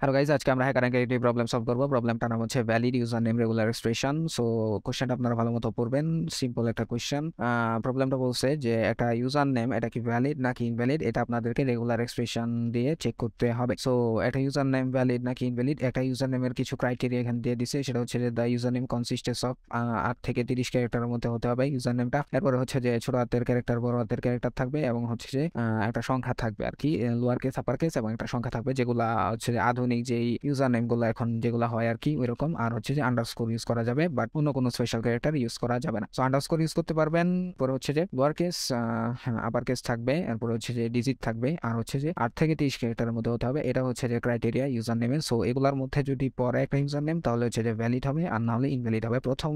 Hello guys, আজকে আমরা hacker র্যাঙ্কের একটি প্রবলেম সলভ করবো। প্রবলেমটার নাম হচ্ছে valid user name regular expression. So কোশ্চেনটা আপনারা ভালো মতো পড়বেন। সিম্পল একটা কোশ্চেন। প্রবলেমটা বলছে যে একটা ইউজার নেম এটা কি ভ্যালিড নাকি ইনভ্যালিড, এটা আপনাদেরকে রেগুলার এক্সপ্রেশন দিয়ে চেক করতে হবে। সো একটা ইউজার নেম ভ্যালিড নাকি ইনভ্যালিড, একটা ইউজার নেমের কিছু ক্রাইটেরিয়া এখানে দিয়ে দিছে। সেটা হচ্ছে যে the user name consistence of 8 থেকে 30 ক্যারেক্টারের মধ্যে হতে হবে ইউজার নেমটা। এরপরে হচ্ছে যে ছোট হাতের ক্যারেক্টার, বড় হাতের ক্যারেক্টার থাকবে, এবং হচ্ছে যে একটা সংখ্যা থাকবে আর কি, লোয়ার কেস আপার কেস, এবং একটা সংখ্যা থাকবে, যেগুলা হচ্ছে যে আধুনিক যেই ইউজার নেম গুলো এখন যেগুলো হয় আর কি ওইরকম। আর হচ্ছে যে আন্ডারস্কোর ইউজ করা যাবে, বাট অন্য কোনো স্পেশাল ক্যারেক্টার ইউজ করা যাবে না। সো আন্ডারস্কোর ইউজ করতে পারবেন। পরে হচ্ছে যে লোয়ার কেস, আপার কেস থাকবে, এরপরে হচ্ছে যে ডিজিট থাকবে, আর হচ্ছে যে 8 থেকে 30 ক্যারেক্টারের মধ্যে হতে হবে। এটা হচ্ছে যে ক্রাইটেরিয়া ইউজার নেমের। সো এগুলোর মধ্যে যদি পরে একটা ইউজার নেম, তাহলে হচ্ছে যে ভ্যালিড হবে, আর না হলে ইনভ্যালিড হবে। প্রথম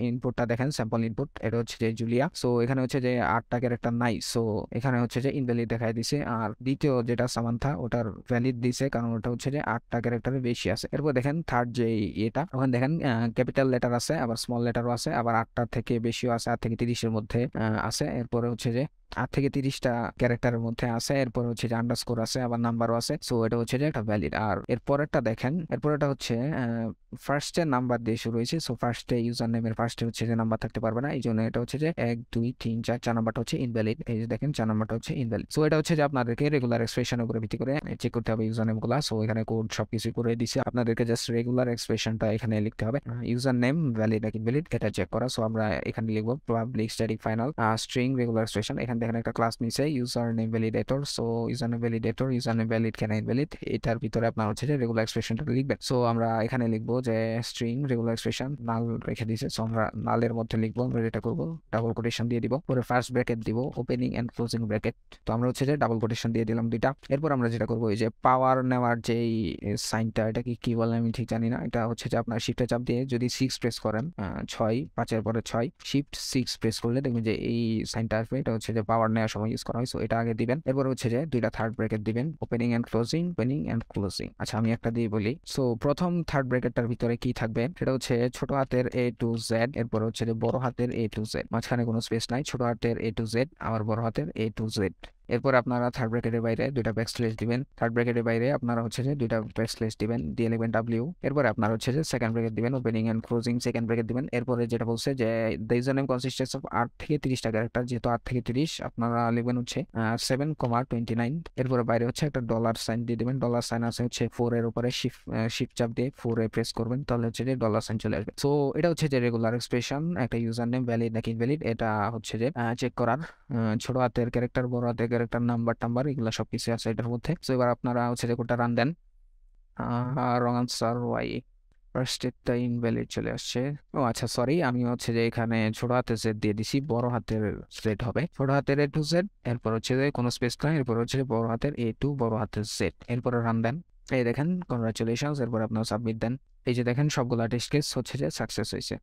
ইনপুটটা দেখেন, স্যাম্পল ইনপুট, এটা হচ্ছে যে জুলিয়া। সো এখানে হচ্ছে যে 8টা ক্যারেক্টার নাই, সো এখানে হচ্ছে যে ইনভ্যালিড দেখাই দিছে। আর দ্বিতীয় যেটা সামান্থা, ওটার ভ্যালিড দিছে, কারণ ওটা হচ্ছে যে 8টা ক্যারেক্টারের বেশি আছে। এরপর দেখেন থার্ড যে এটা, ওখানে দেখেন ক্যাপিটাল লেটার আছে, আবার স্মল লেটারও আছে, আবার 8টার থেকে বেশিও আছে, 8 থেকে 30-এর মধ্যে আছে। এরপরে হচ্ছে যে 8 থেকে 30টা ক্যারেক্টারের মধ্যে আছে। এরপর হচ্ছে যে আন্ডারস্কোর আছে, আবার নাম্বারও আছে। সো এটা হচ্ছে যে একটা ভ্যালিড। আর এরপরেরটা দেখেন, এরপরেরটা হচ্ছে ফার্স্টে নাম্বার দিয়ে শুরু হয়েছে। সো ফার্স্টে ইউজার নেমের ফার্স্টে হচ্ছে যে নাম্বার থাকতে পারবে না, এই জন্য এটা হচ্ছে যে 1 2 3 4, 4 নাম্বারটা হচ্ছে ইনভ্যালিড। এই যে দেখেন 4 নাম্বারটা হচ্ছে ইনভ্যালিড। সো এটা হচ্ছে যে আপনাদেরকে রেগুলার এক্সপ্রেশনের উপরে ভিত্তি করে চেক করতে হবে ইউজার নেম গুলা। সো এখানে কোড সবকিছু করে দিছে, আপনাদেরকে জাস্ট রেগুলার এক্সপ্রেশনটা এখানে লিখতে হবে। ইউজার নেম ভ্যালিড নাকি ইনভ্যালিড এটা চেক করা। সো আমরা এখানে লিখবো public static final string regular expression. এখানে দেখেন একটা ক্লাস নিচে user name validator. So user name validator, user name valid কেন ইনভ্যালিড, এটার ভিতরে আপনার হচ্ছে যে রেগুলার এক্সপ্রেশনটা লিখবেন। সো আমরা এখানে লিখবো যে স্ট্রিং রেগুলার এক্সপ্রেশন নাল রেখে দিয়েছে। সো আমরা নালের মধ্যে লিখবো, আমরা এটা করবো, ডাবল কোটেশন দিয়ে দিব, পরে ফার্স্ট ব্র্যাকেট দিব, ওপেনিং এন্ড ক্লোজিং ব্র্যাকেট। তো আমরা হচ্ছে যে ডাবল কোটেশন দিয়ে দিলাম দুইটা। এরপর আমরা যেটা করবো, এই যে পাওয়ার নেওয়ার যেই সাইনটা, এটা কি বলে আমি ঠিক জানি না। এটা হচ্ছে যে আপনার শিফটে চাপ দিয়ে যদি 6 প্রেস করেন, 6 5-এর পরে 6, শিফট 6 প্রেস করলে দেখবেন যে এই সাইনটা আসবে। এটা হচ্ছে যে পাওয়ার নেওয়ার সময় ইউজ করা হয়। সো এটা আগে দিবেন। এরপর হচ্ছে যে দুইটা থার্ড ব্র্যাকেট দিবেন, opening and closing, opening and closing. আচ্ছা, আমি একটা দিয়ে বলি। সো প্রথম থার্ড ব্র্যাকেটটার ভিতরে কি থাকবে, সেটা হচ্ছে ছোট হাতের A to Z, এরপর হচ্ছে যে বড় হাতের A to Z, মাঝখানে কোনো স্পেস নাই, ছোট হাতের A to Z, আবার বড় হাতের A to Z। এরপর আপনারা থার্ড ব্র্যাকেটের বাইরে দুইটা ব্যাকস্ল্যাশ দিবেন, থার্ড ব্র্যাকেটের বাইরে আপনারা হচ্ছে যে দুইটা ব্যাকস্ল্যাশ দিবেন, দিয়ে লিখবেন W। এরপরে আপনারা হচ্ছে যে সেকেন্ড ব্র্যাকেট দিবেন, opening and closing second bracket দিবেন। এরপরে যেটা বলছে যে the user name consistence of 8 থেকে 30টা ক্যারেক্টার, যেহেতু 8 থেকে 30 আপনারা লিখবেন হচ্ছে 7,29। এরপরে বাইরে হচ্ছে একটা ডলার সাইন দিয়ে দিবেন। ডলার সাইন আছে হচ্ছে 4 এর উপরে, শিফট চাপ দিয়ে 4 এ প্রেস করবেন, তাহলে হচ্ছে যে ডলার সাইন চলে আসবে। সো এটা হচ্ছে যে রেগুলার এক্সপ্রেশন, একটা ইউজার নেম ভ্যালিড নাকি ইনভ্যালিড এটা হচ্ছে যে চেক করার। ছোট হাতের ক্যারেক্টার, বড় হাতের ক্যারেক্টার, নাম্বার টাম্বার, এগুলো সবকিছু আছে এটার মধ্যে। সো এবার আপনারা হচ্ছে যে কোডটা রান দেন। রং আনসার ওয়াই, ফার্স্ট এরটা ইনভ্যালিড চলে আসছে। ও আচ্ছা, সরি, আমি হচ্ছে যে এখানে ছোট হাতের জেড দিয়ে দিছি, বড় হাতের জেড হবে। ছোট হাতের A to Z, এরপর হচ্ছে যে কোনো স্পেস নাই, এরপর হচ্ছে যে বড় হাতের A to বড় হাতের Z, এরপরে রান দেন। এই দেখেন কনগ্রাচুলেশনস, এরপর আপনারা সাবমিট দেন। এই যে দেখেন সবগুলা টেস্ট কেস হচ্ছে যে সাকসেস হয়েছে।